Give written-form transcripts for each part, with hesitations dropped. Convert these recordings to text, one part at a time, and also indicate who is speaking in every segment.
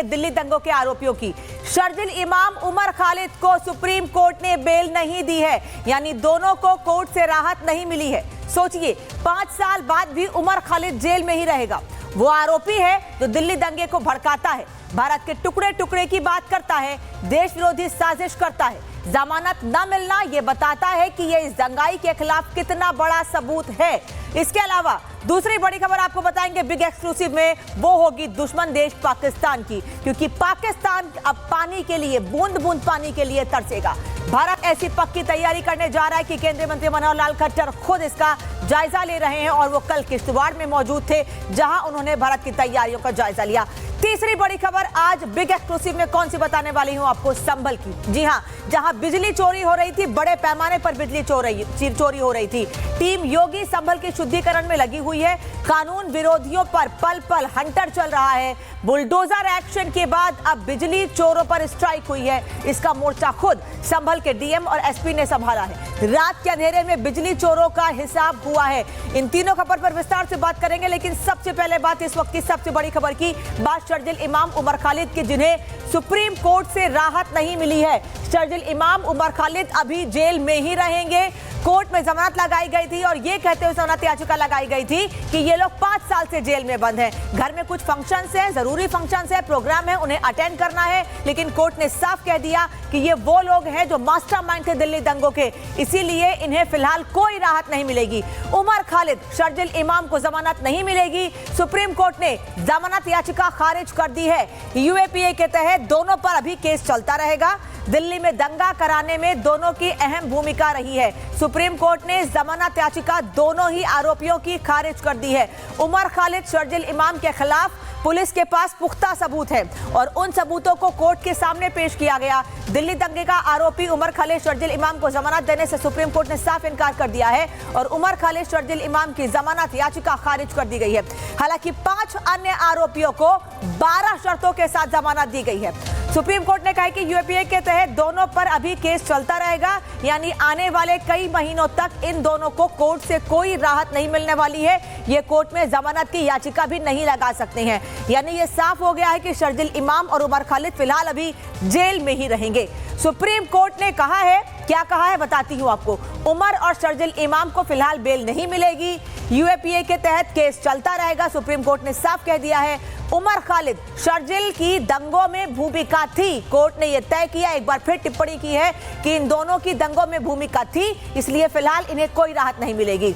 Speaker 1: दिल्ली दंगों के आरोपियों की। शर्जिल इमाम, उमर खालिद को सुप्रीम कोर्ट ने बेल नहीं दी है, यानी दोनों को कोर्ट से राहत नहीं मिली है। सोचिए, 5 साल बाद भी उमर खालिद जेल में ही रहेगा। वो आरोपी है जो दिल्ली दंगे को भड़काता है, भारत के टुकड़े टुकड़े की बात करता है, देश विरोधी साजिश करता है। जमानत न मिलना ये बताता है कि ये इस दंगाई के खिलाफ कितना बड़ा सबूत है। इसके अलावा दूसरी बड़ी खबर आपको बताएंगे बिग एक्सक्लूसिव में, वो होगी दुश्मन देश पाकिस्तान की, क्योंकि पाकिस्तान अब पानी के लिए, बूंद बूंद पानी के लिए तरसेगा। भारत ऐसी पक्की तैयारी करने जा रहा है कि केंद्रीय मंत्री मनोहर लाल खट्टर खुद इसका जायजा ले रहे हैं और वो कल किश्तवाड़ में मौजूद थे, जहां उन्होंने भारत की तैयारियों का जायजा लिया। तीसरी बड़ी खबर आज बिग एक्सक्लूसिव में कौन सी बताने वाली हूं आपको, संभल की। जी हां, जहां बिजली चोरी हो रही थी, बड़े पैमाने पर बिजली चोरी हो रही थी। टीम योगी संभल के शुद्धिकरण में लगी हुई है। कानून विरोधियों पर पल पल हंटर चल रहा है। बुलडोजर एक्शन के बाद अब बिजली चोरों पर स्ट्राइक हुई है। इसका मोर्चा खुद संभल के डीएम और एसपी ने संभाला है। रात के अंधेरे में बिजली चोरों का हिसाब हुआ है। इन तीनों खबर पर विस्तार से बात करेंगे, लेकिन सबसे पहले बात इस वक्त की सबसे बड़ी खबर की, बात शर्जिल इमाम, उमर खालिद की, जिन्हें सुप्रीम कोर्ट से राहत नहीं मिली है। शर्जिल इमाम, उमर खालिद अभी जेल में ही रहेंगे। कोर्ट में जमानत लगाई गई थी और ये कहते हुए जमानत याचिका लगाई गई थी कि ये लोग 5 साल से जेल में बंद हैं। घर में कुछ फंक्शंस हैं, जरूरी फंक्शंस हैं, प्रोग्राम है, उन्हें अटेंड करना है, लेकिन कोर्ट ने साफ कह दिया कि ये वो लोग हैं जो मास्टरमाइंड थे दिल्ली दंगों के, इसीलिए इन्हें फिलहाल कोई राहत नहीं मिलेगी। उमर खालिद, शर्जिल इमाम को जमानत नहीं मिलेगी। सुप्रीम कोर्ट ने जमानत याचिका खारिज कर दी है। यूएपीए के तहत दोनों पर अभी केस चलता रहेगा। दिल्ली में दंगा कराने में दोनों की अहम भूमिका रही है। सुप्रीम कोर्ट ने जमानत याचिका दोनों ही आरोपियों की खारिज कर दी है। उमर खालिद, शर्जिल इमाम के खिलाफ पुलिस के पास पुख्ता सबूत है और उन सबूतों को कोर्ट के सामने पेश किया गया। दिल्ली दंगे का आरोपी उमर खालिद, शर्जिल इमाम को जमानत देने से सुप्रीम कोर्ट ने साफ इनकार कर दिया है और उमर खालिद, शर्जिल इमाम की जमानत याचिका खारिज कर दी गई है। हालांकि 5 अन्य आरोपियों को 12 शर्तों के साथ जमानत दी गई है। सुप्रीम कोर्ट ने कहा कि यूएपीए के तहत दोनों पर अभी केस चलता रहेगा, यानी आने वाले कई महीनों तक इन दोनों को कोर्ट से कोई राहत नहीं मिलने वाली है। ये कोर्ट में जमानत की याचिका भी नहीं लगा सकते हैं, यानी ये साफ हो गया है कि शर्जिल इमाम और उमर खालिद फिलहाल अभी जेल में ही रहेंगे। सुप्रीम कोर्ट ने कहा है, क्या कहा है बताती हूं आपको। उमर और शर्जिल इमाम को फिलहाल बेल नहीं मिलेगी, यूएपीए के तहत केस चलता रहेगा। सुप्रीम कोर्ट ने साफ कह दिया है। उमर खालिद, शर्जिल की दंगों में भूमिका थी, कोर्ट ने यह तय किया, एक बार फिर टिप्पणी की है कि इन दोनों की दंगों में भूमिका थी, इसलिए फिलहाल इन्हें कोई राहत नहीं मिलेगी।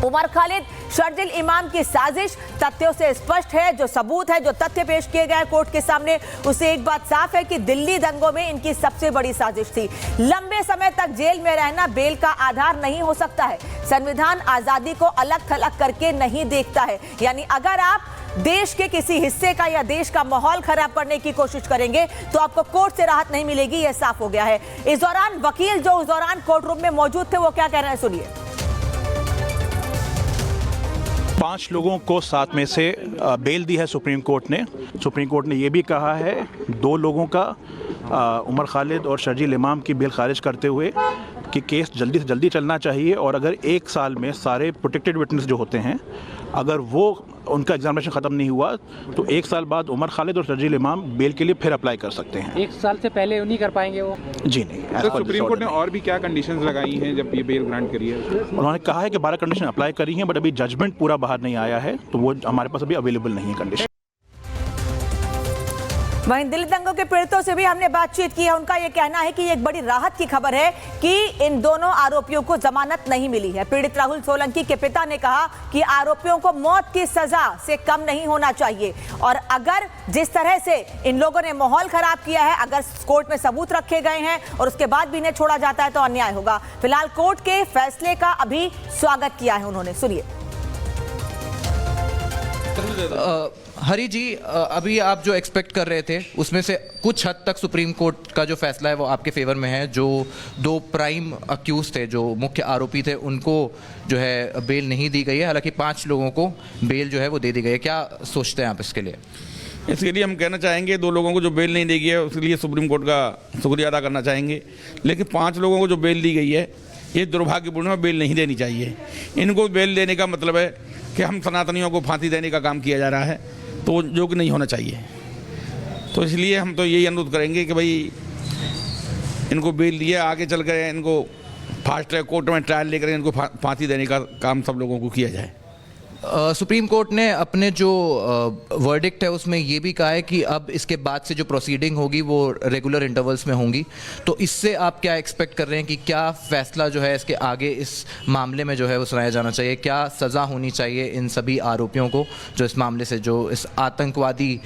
Speaker 1: उमर खालिद, शर्जिल इमाम की साजिश तथ्यों से स्पष्ट है। जो सबूत है, जो तथ्य पेश किए गए कोर्ट के सामने, उससे एक बात साफ है कि दिल्ली दंगों में इनकी सबसे बड़ी साजिश थी। लंबे समय तक जेल में रहना बेल का आधार नहीं हो सकता है। संविधान आजादी को अलग थलग करके नहीं देखता है, यानी अगर आप देश के किसी हिस्से का या देश का माहौल खराब करने की कोशिश करेंगे तो आपको कोर्ट से राहत नहीं मिलेगी, यह साफ हो गया है। इस दौरान वकील जो उस दौरान कोर्ट रूम में मौजूद थे, वो क्या कह रहे हैं, सुनिए।
Speaker 2: 5 लोगों को 7 में से बेल दी है सुप्रीम कोर्ट ने। सुप्रीम कोर्ट ने यह भी कहा है 2 लोगों का, उमर खालिद और शर्जिल इमाम की बेल खारिज करते हुए कि केस जल्दी से जल्दी चलना चाहिए और अगर 1 साल में सारे प्रोटेक्टेड विटनेस जो होते हैं, अगर वो उनका एग्जामिनेशन ख़त्म नहीं हुआ तो 1 साल बाद उमर खालिद और शर्जिल इमाम बेल के लिए फिर अप्लाई कर सकते हैं।
Speaker 3: 1 साल से पहले नहीं कर पाएंगे वो?
Speaker 2: जी नहीं।
Speaker 4: तो सुप्रीम कोर्ट ने और भी क्या कंडीशंस लगाई हैं जब ये बेल ग्रांट करी है?
Speaker 2: उन्होंने कहा है कि 12 कंडीशन अप्लाई करी हैं, बट अभी जजमेंट पूरा बाहर नहीं आया है, तो वो हमारे पास अभी अवेलेबल नहीं है कंडीशन।
Speaker 1: वहीं दिल्ली दंगों के पीड़ितों से भी हमने बातचीत की है। उनका यह कहना है कि एक बड़ी राहत की खबर है कि इन दोनों आरोपियों को जमानत नहीं मिली है। पीड़ित राहुल सोलंकी के पिता ने कहा कि आरोपियों को मौत की सजा से कम नहीं होना चाहिए और अगर जिस तरह से इन लोगों ने माहौल खराब किया है, अगर कोर्ट में सबूत रखे गए हैं और उसके बाद भी इन्हें छोड़ा जाता है तो अन्याय होगा। फिलहाल कोर्ट के फैसले का अभी स्वागत किया है उन्होंने, सुनिए।
Speaker 5: हरी जी, अभी आप जो एक्सपेक्ट कर रहे थे उसमें से कुछ हद तक सुप्रीम कोर्ट का जो फैसला है वो आपके फेवर में है। जो 2 प्राइम अक्यूज थे, जो मुख्य आरोपी थे, उनको जो है बेल नहीं दी गई है, हालांकि 5 लोगों को बेल जो है वो दे दी गई है। क्या सोचते हैं आप इसके लिए?
Speaker 4: इसके लिए हम कहना चाहेंगे 2 लोगों को जो बेल नहीं दी गई है उसके लिए सुप्रीम कोर्ट का शुक्रिया अदा करना चाहेंगे, लेकिन 5 लोगों को जो बेल दी गई है ये दुर्भाग्यपूर्ण है, बेल नहीं देनी चाहिए। इनको बेल देने का मतलब है कि हम सनातनियों को फांसी देने का काम किया जा रहा है, तो जो कि नहीं होना चाहिए। तो इसलिए हम तो यही अनुरोध करेंगे कि भाई इनको बेल दिए, आगे चल कर इनको फास्ट ट्रैक कोर्ट में ट्रायल लेकर इनको फांसी देने का काम सब लोगों को किया जाए।
Speaker 5: सुप्रीम कोर्ट ने अपने जो वर्डिक्ट है उसमें ये भी कहा है कि अब इसके बाद से जो प्रोसीडिंग होगी वो रेगुलर इंटरवल्स में होंगी। तो इससे आप क्या एक्सपेक्ट कर रहे हैं कि क्या फैसला जो है इसके आगे इस मामले में जो है वो सुनाया जाना चाहिए? क्या सज़ा होनी चाहिए इन सभी आरोपियों को जो इस मामले से, जो इस आतंकवादी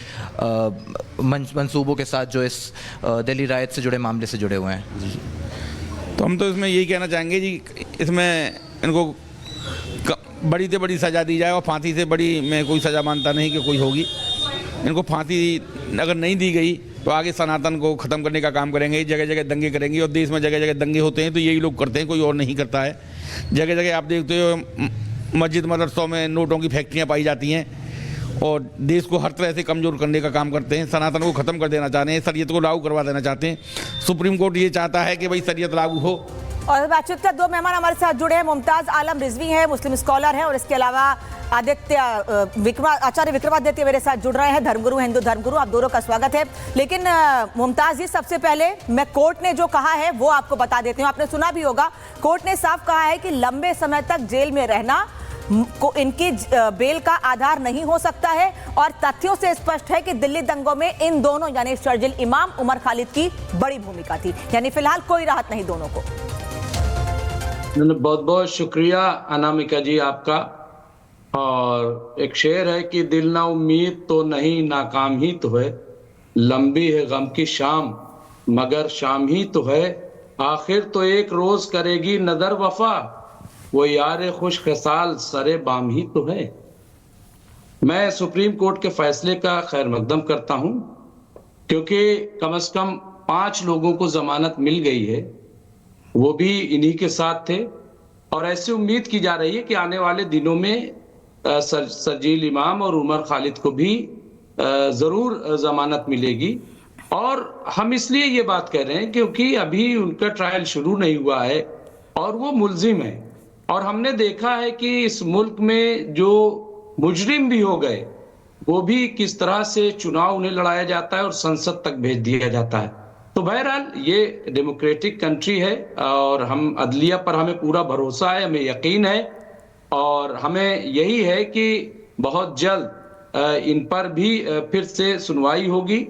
Speaker 5: मंसूबों के साथ, जो इस दिल्ली रायट से जुड़े मामले से जुड़े हुए हैं?
Speaker 4: तो हम तो इसमें यही कहना चाहेंगे जी, इसमें इनको बड़ी से बड़ी सज़ा दी जाए, और फांसी से बड़ी मैं कोई सज़ा मानता नहीं कि कोई होगी। इनको फांसी अगर नहीं दी गई तो आगे सनातन को ख़त्म करने का काम करेंगे, जगह जगह दंगे करेंगे, और देश में जगह जगह दंगे होते हैं तो यही लोग करते हैं, कोई और नहीं करता है। जगह जगह आप देखते हो मस्जिद मदरसों में नोटों की फैक्ट्रियाँ पाई जाती हैं, और देश को हर तरह से कमज़ोर करने का काम करते हैं। सनातन को ख़त्म कर देना चाहते हैं, शरीयत को लागू करवा देना चाहते हैं। सुप्रीम कोर्ट ये चाहता है कि भाई शरीयत लागू हो।
Speaker 1: और बातचीत का दो मेहमान हमारे साथ जुड़े हैं। मुमताज आलम रिजवी हैं, मुस्लिम स्कॉलर हैं, और इसके अलावा आचार्य विक्रमादित्य मेरे साथ जुड़ रहे हैं, धर्मगुरु, हिंदू धर्मगुरु। आप दोनों का स्वागत है। लेकिन मुमताज जी, सबसे पहले मैं कोर्ट ने जो कहा है वो आपको बता देती हूँ। आपने सुना भी होगा, कोर्ट ने साफ कहा है कि लंबे समय तक जेल में रहना को इनकी बेल का आधार नहीं हो सकता है, और तथ्यों से स्पष्ट है कि दिल्ली दंगों में इन दोनों यानी शर्जिल इमाम, उमर खालिद की बड़ी भूमिका थी। यानी फिलहाल कोई राहत नहीं दोनों को।
Speaker 6: बहुत बहुत शुक्रिया अनामिका जी आपका। और एक शेर है कि दिल ना उम्मीद तो नहीं, नाकाम ही तो है, लंबी है गम की शाम मगर शाम ही तो है, आखिर तो एक रोज करेगी नदर वफा, वो यार खुश खसाल सरे बाम ही तो है। मैं सुप्रीम कोर्ट के फैसले का खैर मकदम करता हूं, क्योंकि कम से कम 5 लोगों को जमानत मिल गई है, वो भी इन्हीं के साथ थे। और ऐसी उम्मीद की जा रही है कि आने वाले दिनों में शर्जील इमाम और उमर खालिद को भी जरूर जमानत मिलेगी। और हम इसलिए ये बात कह रहे हैं क्योंकि अभी उनका ट्रायल शुरू नहीं हुआ है और वो मुल्जिम है। और हमने देखा है कि इस मुल्क में जो मुजरिम भी हो गए वो भी किस तरह से चुनाव उन्हें लड़ाया जाता है और संसद तक भेज दिया जाता है। तो बहरहाल ये डेमोक्रेटिक कंट्री है और हम अदलिया पर हमें पूरा भरोसा है, हमें यकीन है, और हमें यही है कि बहुत जल्द इन पर भी फिर से सुनवाई होगी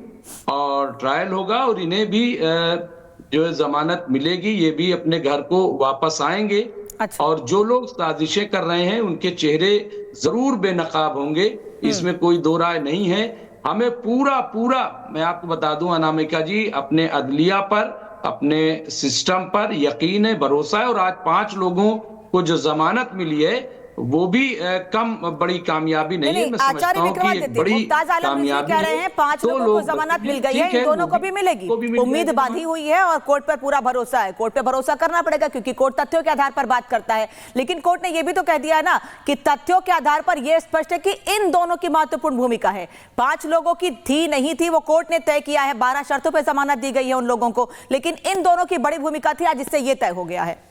Speaker 6: और ट्रायल होगा, और इन्हें भी जो जमानत मिलेगी, ये भी अपने घर को वापस आएंगे।
Speaker 1: अच्छा।
Speaker 6: और जो लोग साजिशें कर रहे हैं उनके चेहरे जरूर बेनकाब होंगे, इसमें कोई दो राय नहीं है। हमें पूरा मैं आपको बता दूं अनामिका जी, अपने अदलिया पर, अपने सिस्टम पर यकीन है, भरोसा है। और आज 5 लोगों को जो जमानत मिली है वो भी कम बड़ी कामयाबी नहीं है। मैं समझता हूं कि एक बड़ी कामयाबी
Speaker 1: कह रहे हैं 5 लोगों को जमानत मिल गई है, इन दोनों को भी मिलेगी। उम्मीद बांधी हुई है और कोर्ट पर पूरा भरोसा है। कोर्ट पे भरोसा करना पड़ेगा क्योंकि कोर्ट तथ्यों के आधार पर बात करता है। लेकिन कोर्ट ने यह भी तो कह दिया है ना कि तथ्यों के आधार पर यह स्पष्ट है कि इन दोनों की महत्वपूर्ण भूमिका है। 5 लोगों की थी नहीं थी वो कोर्ट ने तय किया है, 12 शर्तों पर जमानत दी गई है उन लोगों को, लेकिन इन दोनों की बड़ी भूमिका थी, आज इससे यह तय हो गया है।